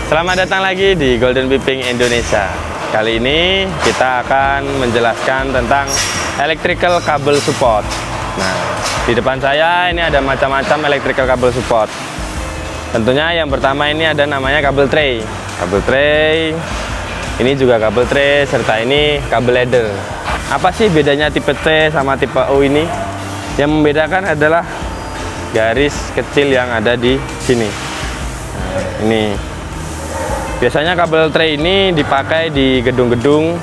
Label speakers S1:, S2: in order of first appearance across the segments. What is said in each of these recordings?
S1: Selamat datang lagi di Golden Piping Indonesia. Kali ini kita akan menjelaskan tentang electrical cable support. Nah, di depan saya ini ada macam-macam electrical cable support. Tentunya yang pertama ini ada namanya kabel tray. Kabel tray, ini juga kabel tray, serta ini kabel ladder. Apa sih bedanya tipe T sama tipe U ini? Yang membedakan adalah garis kecil yang ada di sini. Nah, ini. Biasanya kabel tray ini dipakai di gedung-gedung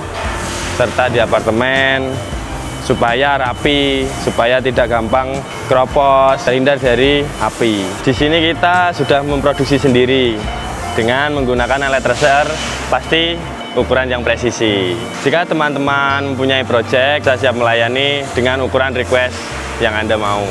S1: serta di apartemen supaya rapi, supaya tidak gampang keropos, terhindar dari api. Di sini kita sudah memproduksi sendiri dengan menggunakan alat tracer, pasti ukuran yang presisi. Jika teman-teman mempunyai project, saya siap melayani dengan ukuran request yang Anda mau.